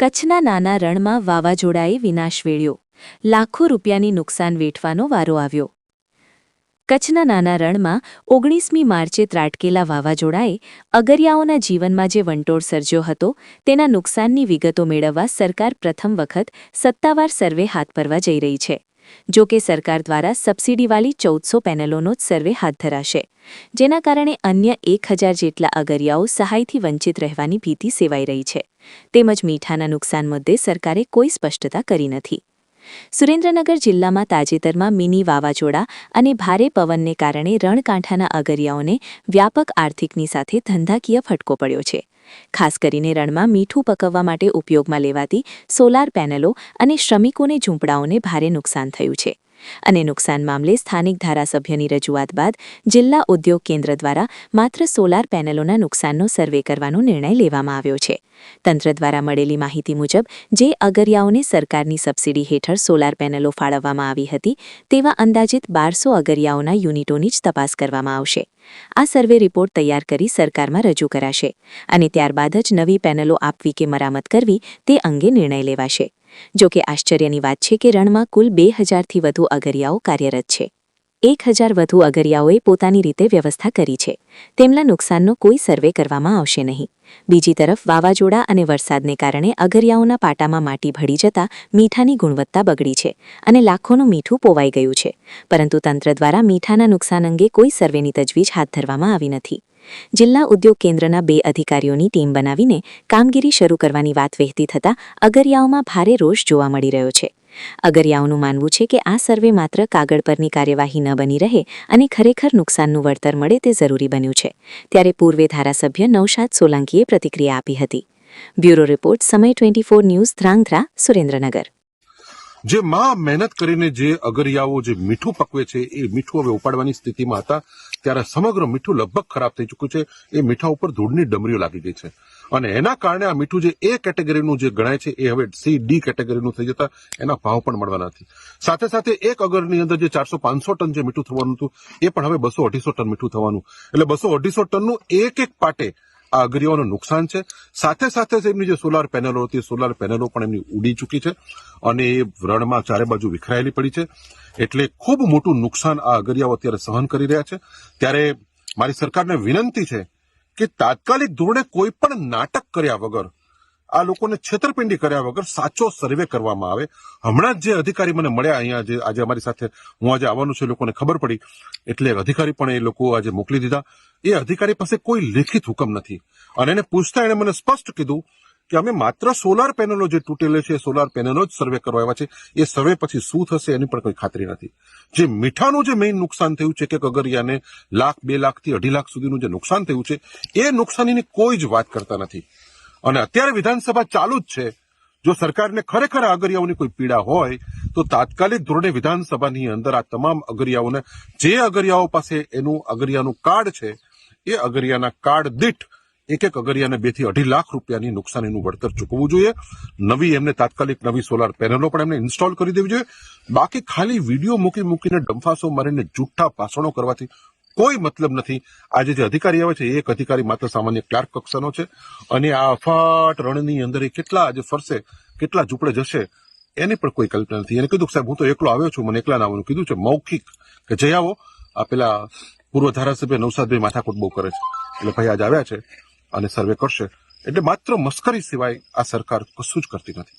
કચ્છના નાના રણમાં વાવાઝોડાએ વિનાશ વેળ્યો. લાખો રૂપિયાની નુકસાન વેઠવાનો વારો આવ્યો. કચ્છના નાના રણમાં 19મી માર્ચે ત્રાટકેલા વાવાઝોડાએ અગરિયાઓના જીવનમાં જે વંટોળ સર્જ્યો હતો તેના નુકસાનની વિગતો મેળવવા સરકાર પ્રથમ વખત સત્તાવાર સર્વે હાથ ધરવા જઈ રહી છે. જો કે સરકાર દ્વારા સબસિડીવાળી 1400 પેનલોનો જ સર્વે હાથ ધરાશે, જેના કારણે અન્ય 1000 જેટલા અગરિયાઓ સહાયથી વંચિત રહેવાની ભીતિ સેવાઈ રહી છે. તેમજ મીઠાના નુકસાન મુદ્દે સરકારે કોઈ સ્પષ્ટતા કરી નથી. સુરેન્દ્રનગર જિલ્લામાં તાજેતરમાં મિની વાવાઝોડા અને ભારે પવનને કારણે રણકાંઠાના અગરિયાઓને વ્યાપક આર્થિકની સાથે ધંધાકીય ફટકો પડ્યો છે. ખાસ કરીને રણમાં મીઠું પકવવા માટે ઉપયોગમાં લેવાતી સોલાર પેનલો અને શ્રમિકોને ઝૂંપડાઓને ભારે નુકસાન થયું છે. અને નુકસાન મામલે સ્થાનિક ધારાસભ્યની રજૂઆત બાદ જિલ્લા ઉદ્યોગ કેન્દ્ર દ્વારા માત્ર સોલાર પેનલોના નુકસાનનો સર્વે કરવાનો નિર્ણય લેવામાં આવ્યો છે. તંત્ર દ્વારા મળેલી માહિતી મુજબ જે અગરિયાઓને સરકારની સબસિડી હેઠળ સોલાર પેનલો ફાળવવામાં આવી હતી તેવા અંદાજિત 1200 અગરિયાઓના યુનિટોની જ તપાસ કરવામાં આવશે. આ સર્વે રિપોર્ટ તૈયાર કરી સરકારમાં રજૂ કરાશે અને ત્યારબાદ જ નવી પેનલો આપવી કે મરામત કરવી તે અંગે નિર્ણય લેવાશે. જો કે આશ્ચર્યની વાત છે કે રણમાં કુલ 2000થી વધુ અગરિયાઓ કાર્યરત છે. 1000 વધુ અગરિયાઓએ પોતાની રીતે વ્યવસ્થા કરી છે. તેમના નુકસાનનો કોઈ સર્વે કરવામાં આવશે નહીં. બીજી તરફ વાવાઝોડા અને વરસાદને કારણે અગરિયાઓના પાટામાં માટી ભળી જતા મીઠાની ગુણવત્તા બગડી છે અને લાખોનું મીઠું પોવાઈ ગયું છે. પરંતુ તંત્ર દ્વારા મીઠાના નુકસાન અંગે કોઈ સર્વેની તજવીજ હાથ ધરવામાં આવી નથી. જિલ્લા ઉદ્યોગ કેન્દ્રના 2 અધિકારીઓની ટીમ બનાવીને કામગીરી શરૂ કરવાની વાત વહેતી થતાં અગરિયાઓમાં ભારે રોષ જોવા મળી રહ્યો છે. અગરિયાઓનું માનવું છે કે આ સર્વે માત્ર કાગળ પરની કાર્યવાહી ન બની રહે અને ખરેખર નુકસાનનું વળતર મળે તે જરૂરી બન્યું છે. ત્યારે પૂર્વે ધારાસભ્ય નૌશાદ સોલંકીએ પ્રતિક્રિયા આપી હતી. બ્યુરો રિપોર્ટ, સમય 24 ન્યૂઝ, ધ્રાંગધ્રા, સુરેન્દ્રનગર. જે માં મહેનત કરીને જે અગરિયાઓ જે મીઠું પકવે છે એ મીઠું હવે ઉપાડવાની સ્થિતિમાં હતા ત્યારે સમગ્ર મીઠું લગભગ ખરાબ થઈ ચૂક્યું છે. એ મીઠા ઉપર ધૂળની ડમરીઓ લાગી ગઈ છે અને એના કારણે આ મીઠું જે એ કેટેગરીનું જે ગણાય છે એ હવે C-D કેટેગરીનું થઈ જતા એના ભાવ પણ મળવાના નથી. સાથે સાથે એક અગરની અંદર જે 400-500 ટન જે મીઠું થવાનું હતું એ પણ હવે 200-250 ટન મીઠું થવાનું. એટલે 200-250 ટનનું એક પાટે આ અગરિયાઓનું નુકસાન છે. સાથે સાથે એમની જે સોલાર પેનલો હતી સોલાર પેનલો પણ એમની ઉડી ચૂકી છે અને એ રણમાં ચારે બાજુ વિખરાયેલી પડી છે. એટલે ખૂબ મોટું નુકસાન આ અગરિયાઓ અત્યારે સહન કરી રહ્યા છે. ત્યારે મારી સરકારને વિનંતી છે કે તાત્કાલિક ધોરણે કોઈ પણ નાટક કર્યા વગર, આ લોકોને છેતરપિંડી કર્યા વગર સાચો સર્વે કરવામાં આવે. હમણાં જ જે અધિકારી મને મળ્યા અહીંયા જે આજે અમારી સાથે હું આજે આવવાનું છે લોકોને ખબર પડી એટલે અધિકારી પણ એ લોકો આજે મોકલી દીધા. એ અધિકારી પાસે કોઈ લેખિત હુકમ નથી અને એને પૂછતા એને મને સ્પષ્ટ કીધું કે અમે માત્ર સોલાર પેનલો જે તૂટેલી છે સોલાર પેનલો જ સર્વે કરવા આવ્યા છે. એ સર્વે પછી શું થશે એની પણ કોઈ ખાતરી નથી. જે મીઠાનું જે મેઇન નુકસાન થયું છે કે અગરિયાને લાખ 2 લાખથી 2.5 લાખ સુધીનું જે નુકસાન થયું છે એ નુકસાનીની કોઈ જ વાત કરતા નથી. અને અત્યારે વિધાનસભા ચાલુ જ છે. જો સરકારને ખરેખર અગરિયાઓની કોઈ પીડા હોય તો તાત્કાલિક ધોરણે વિધાનસભાની અંદર આ તમામ અગરિયાઓને જે અગરિયાઓ પાસે એનું અગરિયાનું કાર્ડ છે એ અગરિયાના કાર્ડ દીઠ એક અગરિયાને 2 થી 2.5 લાખ રૂપિયાની નુકસાનીનું વળતર ચૂકવવું જોઈએ. નવી એમને તાત્કાલિક નવી સોલાર પેનલો પણ એમને ઇન્સ્ટોલ કરી દેવી જોઈએ. બાકી ખાલી વિડીયો મૂકીને ડંફાસો મારીને જૂઠા ભાષણો કરવાથી કોઈ મતલબ નથી. આજે જે અધિકારી આવે છે એક અધિકારી માત્ર સામાન્ય ક્લાર્ક કક્ષાનો છે અને આ અફાટ રણની અંદર એ કેટલા આજે ફરશે, કેટલા ઝૂંપડે જશે એની પણ કોઈ કલ્પના નથી. એને કીધું સાહેબ હું તો એકલો આવ્યો છું, મને એકલા ના આવવાનું કીધું છે મૌખિક કે જઈ આવો. આ પેલા પૂર્વ ધારાસભ્ય નૌશાદભાઈ માથાકૂટ બહુ કરે છે એટલે ભાઈ આજ આવ્યા છે અને સર્વે કરશે. એટલે માત્ર મસ્કરી સિવાય આ સરકાર કશું જ કરતી નથી.